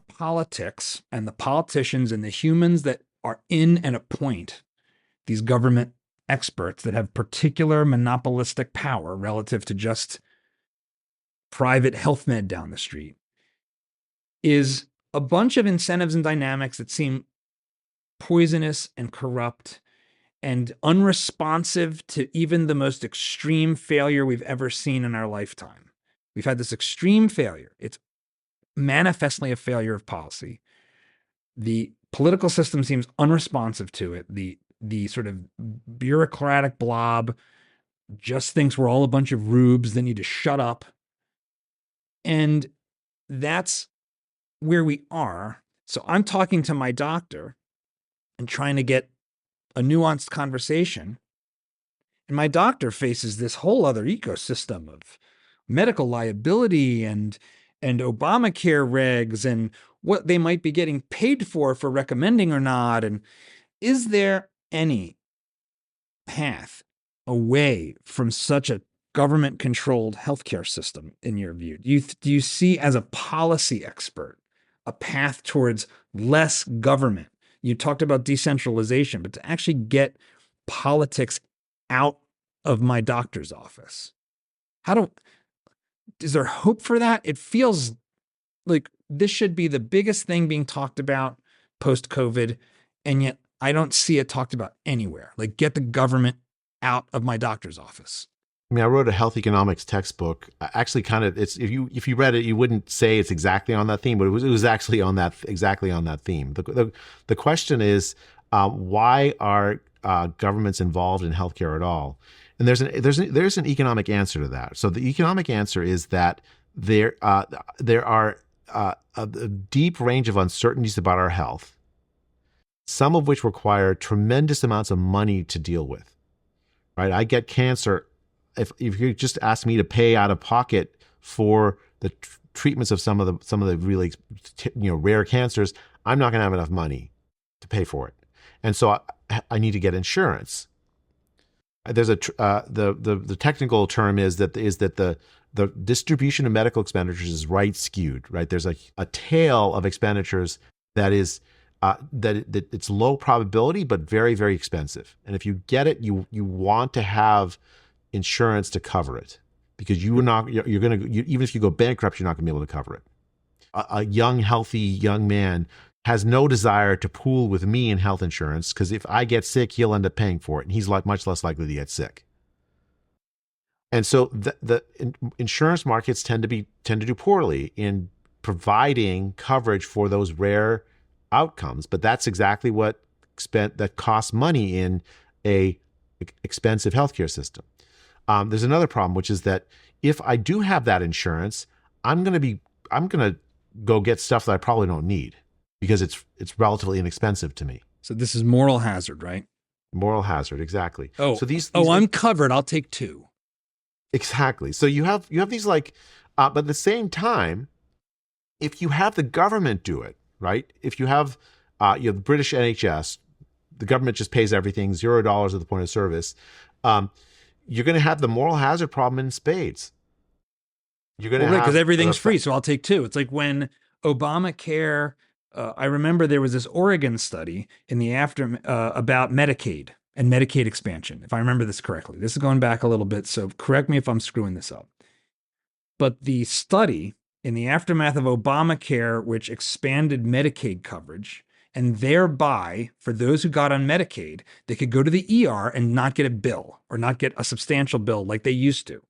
politics and the politicians and the humans that are in and appoint these government experts that have particular monopolistic power relative to just private health med down the street is a bunch of incentives and dynamics that seem poisonous and corrupt and unresponsive to even the most extreme failure we've ever seen in our lifetime. We've had this extreme failure. It's manifestly a failure of policy. The political system seems unresponsive to it. The sort of bureaucratic blob just thinks we're all a bunch of rubes that need to shut up. And that's where we are. So I'm talking to my doctor and trying to get a nuanced conversation. And my doctor faces this whole other ecosystem of medical liability and Obamacare regs and what they might be getting paid for recommending or not. And is there any path away from such a government-controlled healthcare system, in your view? Do you see, as a policy expert, a path towards less government? You talked about decentralization, but to actually get politics out of my doctor's office, is there hope for that? It feels like this should be the biggest thing being talked about post-COVID, and yet I don't see it talked about anywhere. Like, get the government out of my doctor's office. I mean, I wrote a health economics textbook. Actually, kind of, it's if you read it, you wouldn't say it's exactly on that theme, but it was actually exactly on that theme. The question is, why are governments involved in healthcare at all? And there's an economic answer to that. So the economic answer is that there are a deep range of uncertainties about our health, some of which require tremendous amounts of money to deal with. Right? I get cancer. If you just ask me to pay out of pocket for the treatments of some of the really rare cancers, I'm not going to have enough money to pay for it, and so I need to get insurance. There's the technical term is that the distribution of medical expenditures is right skewed. Right, there's a tail of expenditures that is that it's low probability but very, very expensive, and if you get it, you want to have insurance to cover it, because even if you go bankrupt, you're not going to be able to cover it. A young, healthy young man has no desire to pool with me in health insurance, because if I get sick, he'll end up paying for it, and he's much less likely to get sick. And so the insurance markets tend to do poorly in providing coverage for those rare outcomes, but that's exactly what that costs money in a expensive healthcare system. There's another problem, which is that if I do have that insurance, I'm going to go get stuff that I probably don't need because it's relatively inexpensive to me. So this is moral hazard, right? Moral hazard, exactly. Oh, so these I'm covered. I'll take two. Exactly. So you have these but at the same time, if you have the government do it, right? If you have the British NHS, the government just pays everything, $0 at the point of service. You're going to have the moral hazard problem in spades. You're going to have, because everything's free, so I'll take two. It's like when Obamacare. I remember there was this Oregon study in the about Medicaid and Medicaid expansion, if I remember this correctly. This is going back a little bit, so correct me if I'm screwing this up. But the study in the aftermath of Obamacare, which expanded Medicaid coverage, and thereby, for those who got on Medicaid, they could go to the ER and not get a bill or not get a substantial bill like they used to,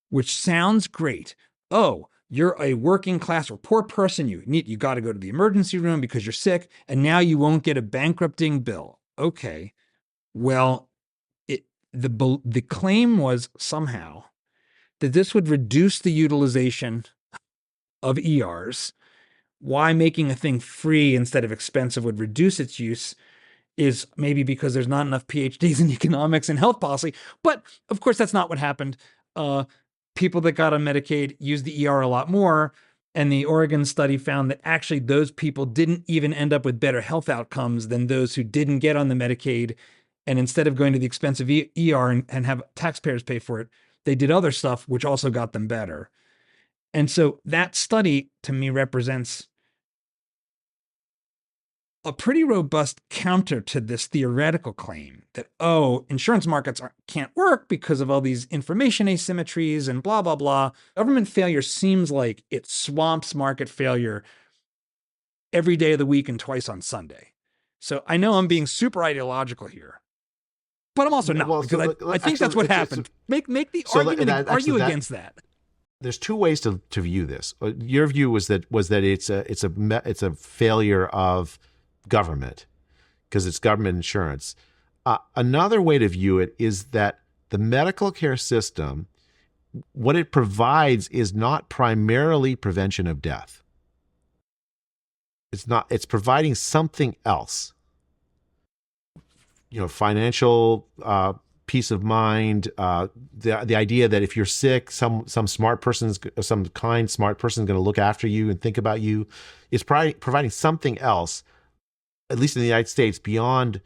which sounds great. Oh, you're a working class or poor person. You got to go to the emergency room because you're sick, and now you won't get a bankrupting bill. Okay, well, the claim was somehow that this would reduce the utilization of ERs. Why making a thing free instead of expensive would reduce its use is maybe because there's not enough PhDs in economics and health policy. But of course, that's not what happened. People that got on Medicaid used the ER a lot more. And the Oregon study found that actually those people didn't even end up with better health outcomes than those who didn't get on the Medicaid. And instead of going to the expensive ER and have taxpayers pay for it, they did other stuff, which also got them better. And so that study to me represents a pretty robust counter to this theoretical claim that, oh, insurance markets can't work because of all these information asymmetries and blah, blah, blah. Government failure seems like it swamps market failure every day of the week and twice on Sunday. So I know I'm being super ideological here, but I'm also not, Well, because so I think that's what happened. Make the so argument, that- argue actually, against that. There's two ways to view this. Your view was that it's a failure of government because it's government insurance. Another way to view it is that the medical care system, what it provides is not primarily prevention of death. It's providing something else. Financial peace of mind, the idea that if you're sick, some smart person's going to look after you and think about you. It's providing something else, at least in the United States, beyond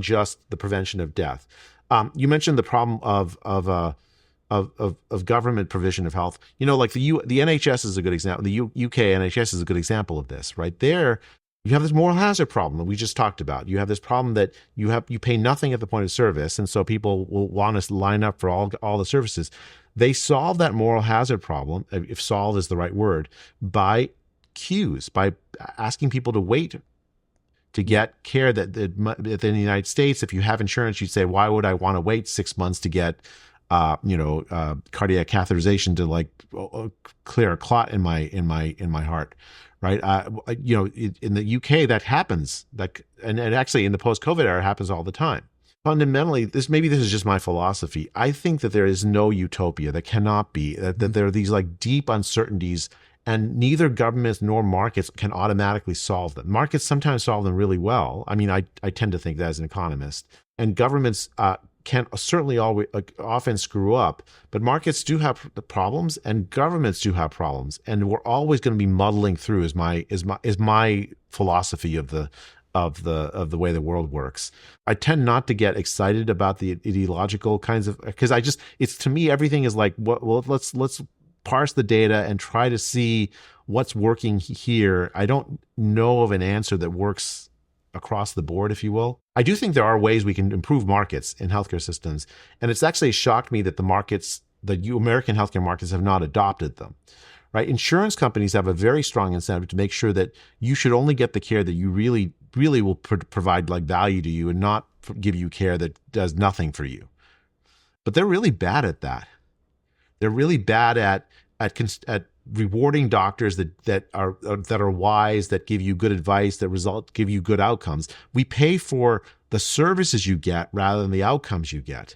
just the prevention of death. You mentioned the problem of government provision of health. Like the NHS is a good example. The UK NHS is a good example of this. Right there, you have this moral hazard problem that we just talked about. You have this problem that you pay nothing at the point of service, and so people will want to line up for all the services. They solve that moral hazard problem, if solve is the right word, by queues, by asking people to wait to get care that in the United States, if you have insurance, you'd say, why would I want to wait 6 months to get cardiac catheterization to clear a clot in my heart, right? In the UK that happens, and actually in the post-COVID era happens all the time. Fundamentally, this is just my philosophy. I think that there is no utopia, that cannot be, that there are these deep uncertainties, and neither governments nor markets can automatically solve them. Markets sometimes solve them really well. I mean, I tend to think that as an economist. And governments can certainly often screw up, but markets do have the problems, and governments do have problems, and we're always going to be muddling through. Is my philosophy of the way the world works. I tend not to get excited about the ideological kinds of, because it's to me everything is let's parse the data and try to see what's working here. I don't know of an answer that works across the board, if you will. I do think there are ways we can improve markets in healthcare systems. And it's actually shocked me that the American healthcare markets have not adopted them, right? Insurance companies have a very strong incentive to make sure that you should only get the care that you really, really will provide value to you, and not give you care that does nothing for you. But they're really bad at that. They're really bad at rewarding doctors that are wise, that give you good advice, that give you good outcomes. We pay for the services you get rather than the outcomes you get.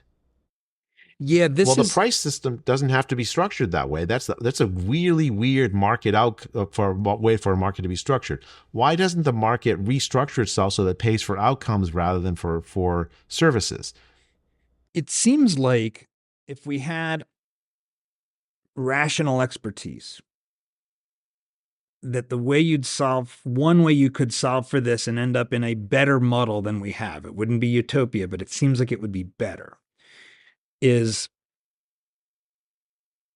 Yeah, the price system doesn't have to be structured that way. That's a really weird market way for a market to be structured. Why doesn't the market restructure itself so that it pays for outcomes rather than for services? It seems like if we had rational expertise, that one way you could solve for this and end up in a better muddle than we have, it wouldn't be utopia, but it seems like it would be better, is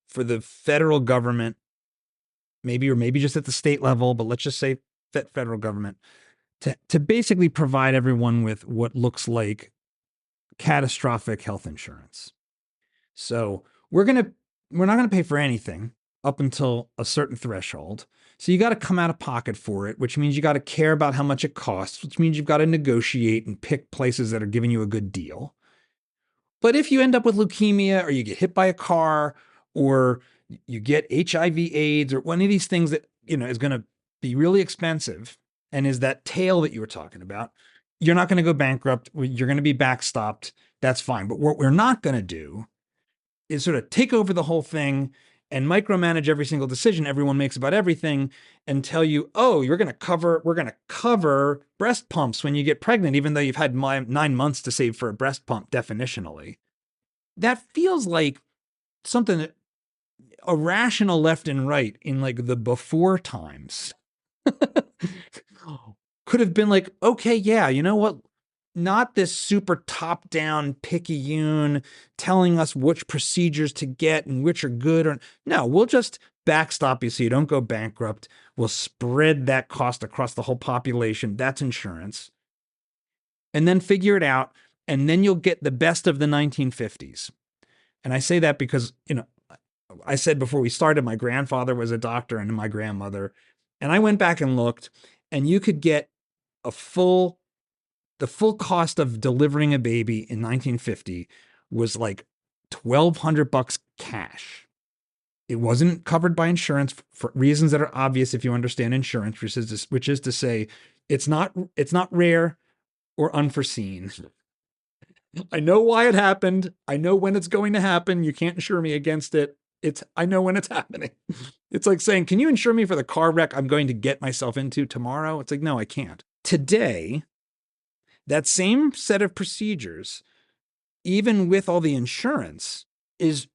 for the federal government, maybe just at the state level, but let's just say federal government, to basically provide everyone with what looks like catastrophic health insurance. So we're not going to pay for anything up until a certain threshold. So you got to come out of pocket for it, which means you got to care about how much it costs, which means you've got to negotiate and pick places that are giving you a good deal. But if you end up with leukemia, or you get hit by a car, or you get HIV, AIDS, or one of these things that, is going to be really expensive and is that tail that you were talking about, you're not going to go bankrupt. You're going to be backstopped. That's fine. But what we're not going to do is sort of take over the whole thing and micromanage every single decision everyone makes about everything, and tell you, oh, we're going to cover breast pumps when you get pregnant, even though you've had 9 months to save for a breast pump definitionally. That feels like something that irrational left and right in the before times could have been okay, yeah, you know what? Not this super top-down picayune telling us which procedures to get and which are good. No, we'll just backstop you so you don't go bankrupt. We'll spread that cost across the whole population. That's insurance. And then figure it out. And then you'll get the best of the 1950s. And I say that because, I said before we started, my grandfather was a doctor and my grandmother. And I went back and looked, and you could get the full cost of delivering a baby in 1950 was like $1,200 cash. It wasn't covered by insurance for reasons that are obvious if you understand insurance, which is to say, it's not rare or unforeseen. I know why it happened. I know when it's going to happen. You can't insure me against it. I know when it's happening. It's like saying, can you insure me for the car wreck I'm going to get myself into tomorrow? It's like, no, I can't. Today, that same set of procedures, even with all the insurance, is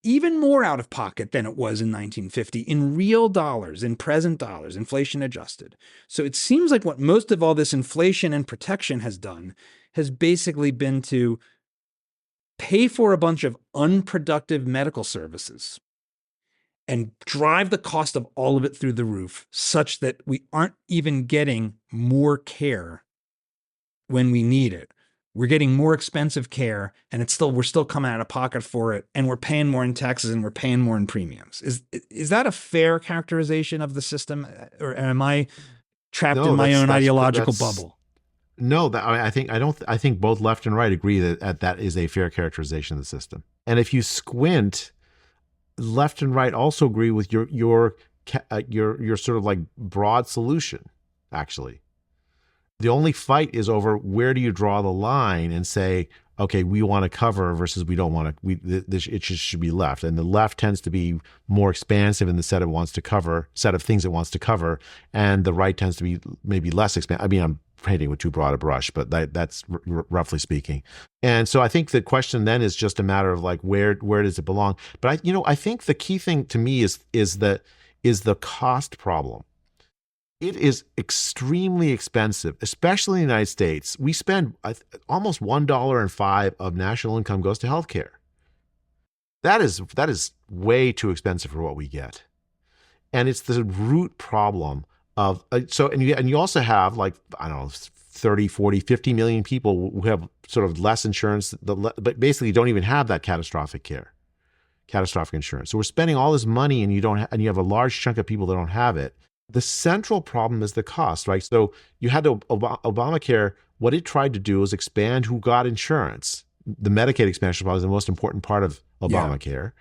even more out of pocket than it was in 1950 in real dollars, in present dollars, inflation adjusted. So it seems like what most of all this inflation and protection has done has basically been to pay for a bunch of unproductive medical services and drive the cost of all of it through the roof such that we aren't even getting more care when we need it. We're getting more expensive care, and we're still coming out of pocket for it, and we're paying more in taxes and we're paying more in premiums. Is that a fair characterization of the system, or am I trapped in my own ideological bubble? No, I think both left and right agree that is a fair characterization of the system. And if you squint, left and right also agree with your sort of like broad solution, actually. The only fight is over where do you draw the line and say, okay, we want to cover versus we don't want to. It should be left, and the left tends to be more expansive in the set of things it wants to cover, and the right tends to be maybe less expansive. I mean, I'm painting with too broad a brush, but that's roughly speaking. And so I think the question then is just a matter of like where does it belong? But I think the key thing to me is the cost problem. It is extremely expensive, especially in the United States. We spend almost $1.05 of national income goes to healthcare. That is way too expensive for what we get, and it's the root problem of and you also have like, I don't know, 30, 40, 50 million people who have sort of less insurance, but basically don't even have that catastrophic insurance. So we're spending all this money, and you have a large chunk of people that don't have it. The central problem is the cost, right? So you had Obamacare. What it tried to do is expand who got insurance. The Medicaid expansion was the most important part of Obamacare.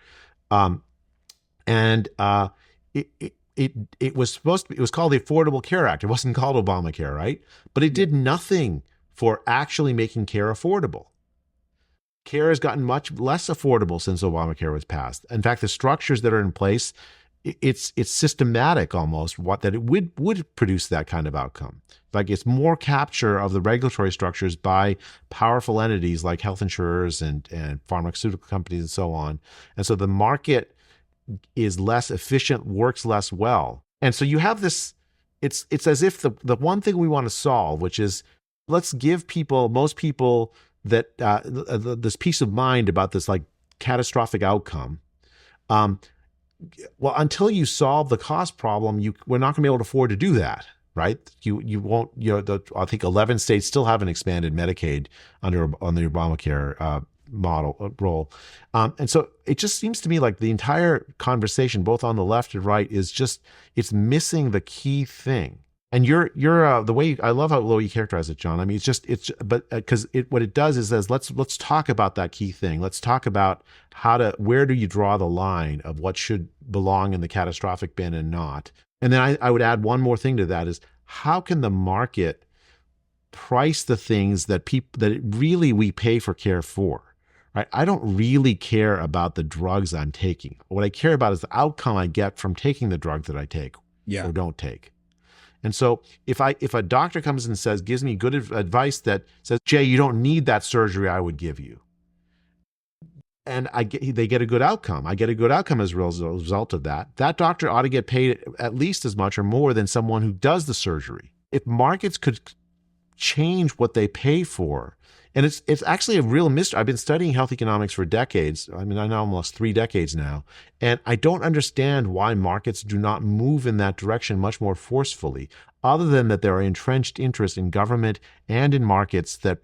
It was called the Affordable Care Act. It wasn't called Obamacare, right? But it did nothing for actually making care affordable. Care has gotten much less affordable since Obamacare was passed. In fact, the structures that are in place, it's systematic almost that it would produce that kind of outcome. Like it's more capture of the regulatory structures by powerful entities like health insurers and pharmaceutical companies and so on. And so the market is less efficient, works less well. And so you have this, it's as if the one thing we want to solve, which is let's give most people that this peace of mind about this like catastrophic outcome. Well, until you solve the cost problem, we're not going to be able to afford to do that, right? You won't. I think 11 states still haven't expanded Medicaid on the Obamacare role, and so it just seems to me like the entire conversation, both on the left and right, it's missing the key thing. And you're the way I love how low you characterize it, John. I mean, because what it does is says let's talk about that key thing. Let's talk about where do you draw the line of what should belong in the catastrophic bin and not. And then I would add one more thing to that is how can the market price the things that really we pay for care for, right? I don't really care about the drugs I'm taking. What I care about is the outcome I get from taking the drug that I take or don't take. And so if a doctor comes and gives me good advice that says, Jay, you don't need that surgery I would give you, and they get a good outcome. I get a good outcome as a result of that. That doctor ought to get paid at least as much or more than someone who does the surgery. If markets could change what they pay for. And it's actually a real mystery. I've been studying health economics for decades. I mean, I know almost 3 decades now. And I don't understand why markets do not move in that direction much more forcefully, other than that there are entrenched interests in government and in markets that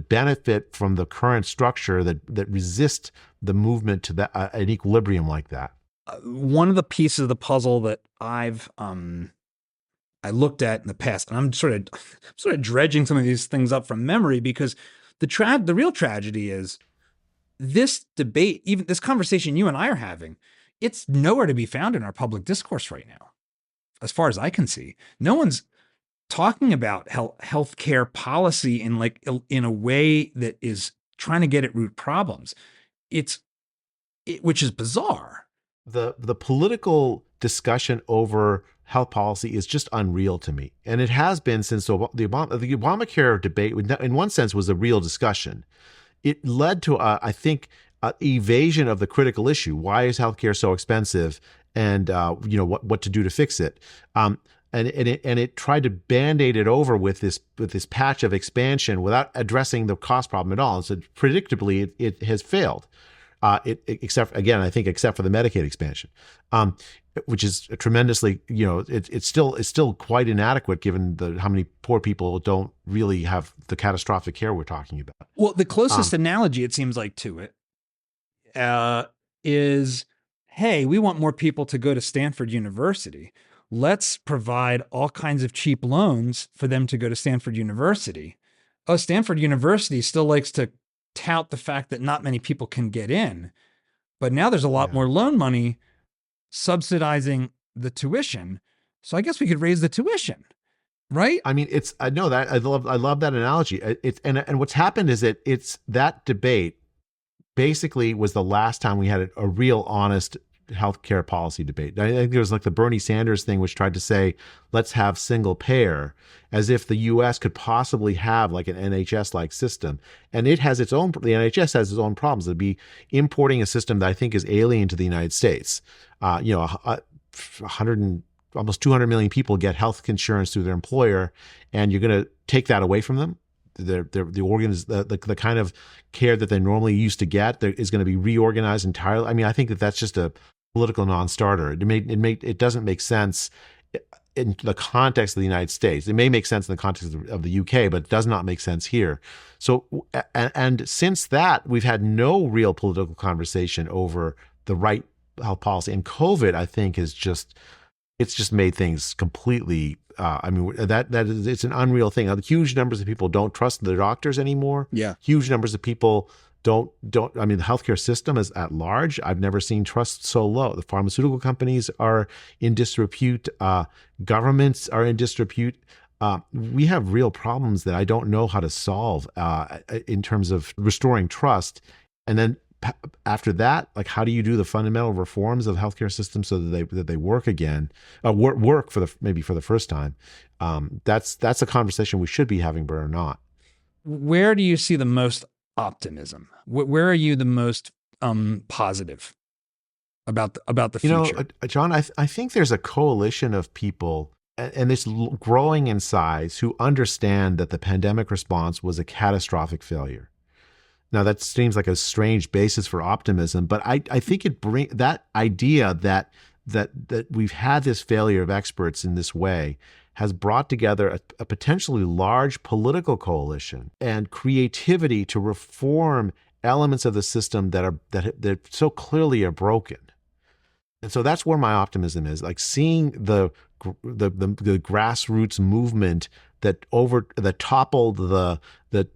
benefit from the current structure that resist the movement to an equilibrium like that. One of the pieces of the puzzle that I looked at in the past, and I'm sort of dredging some of these things up from memory, because the real tragedy is this debate, even this conversation you and I are having, it's nowhere to be found in our public discourse right now. As far as I can see, no one's talking about healthcare policy in a way that is trying to get at root problems. Which is bizarre. The political discussion over health policy is just unreal to me. And it has been since the Obamacare debate, in one sense, was a real discussion. It led to, I think, evasion of the critical issue. Why is healthcare so expensive? And what to do to fix it? And it tried to band-aid it over with this patch of expansion without addressing the cost problem at all. And so predictably, it has failed. Except for the Medicaid expansion, which is tremendously, it's still quite inadequate given how many poor people don't really have the catastrophic care we're talking about. Well, the closest analogy it seems like to it is, hey, we want more people to go to Stanford University. Let's provide all kinds of cheap loans for them to go to Stanford University. Oh, Stanford University still likes to tout the fact that not many people can get in, but now there's a lot more loan money subsidizing the tuition. So I guess we could raise the tuition, right? I mean, I love that analogy. And what's happened is that debate basically was the last time we had a real honest healthcare policy debate. I think there was like the Bernie Sanders thing, which tried to say, let's have single payer, as if the U.S. could possibly have like an NHS-like system. And the NHS has its own problems. It'd be importing a system that I think is alien to the United States. Almost 200 million people get health insurance through their employer, and you're going to take that away from them. The kind of care that they normally used to get is going to be reorganized entirely. I mean, I think that's just a political non-starter. It doesn't make sense in the context of the United States. It may make sense in the context of the UK, but it does not make sense here. So, and since that, we've had no real political conversation over the right health policy. And COVID, I think, it's just made things completely. It's an unreal thing. Huge numbers of people don't trust their doctors anymore. Yeah. Huge numbers of people don't. I mean, the healthcare system is at large. I've never seen trust so low. The pharmaceutical companies are in disrepute. Governments are in disrepute. We have real problems that I don't know how to solve in terms of restoring trust. And then after that, like, how do you do the fundamental reforms of healthcare systems so that they work again, work for the first time? That's a conversation we should be having, but are not. Where do you see the most optimism? Where are you the most positive about the future? John, I think there's a coalition of people, and it's growing in size, who understand that the pandemic response was a catastrophic failure. Now, that seems like a strange basis for optimism, but I think it brings that idea that we've had this failure of experts in this way has brought together a potentially large political coalition and creativity to reform elements of the system that so clearly are broken. And so that's where my optimism is, like seeing the grassroots movement that toppled the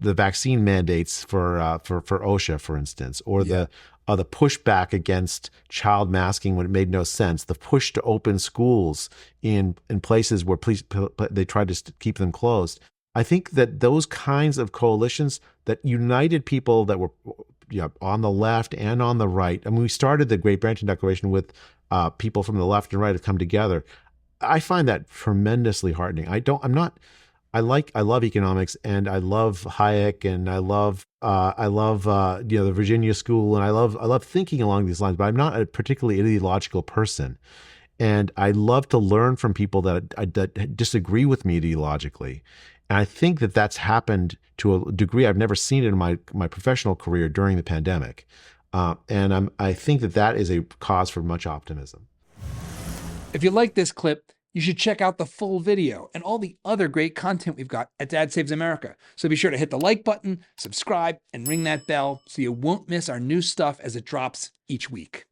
vaccine mandates for OSHA, for instance, or the pushback against child masking when it made no sense, the push to open schools in places where they tried to keep them closed. I think that those kinds of coalitions that united people that were on the left and on the right. I mean, we started the Great Barrington Declaration with people from the left and right have come together. I find that tremendously heartening. I love economics, and I love Hayek, and I love the Virginia School, and I love thinking along these lines. But I'm not a particularly ideological person, and I love to learn from people that disagree with me ideologically. And I think that that's happened to a degree I've never seen it in my professional career during the pandemic. I think that that is a cause for much optimism. If you like this clip, you should check out the full video and all the other great content we've got at Dad Saves America. So be sure to hit the like button, subscribe, and ring that bell so you won't miss our new stuff as it drops each week.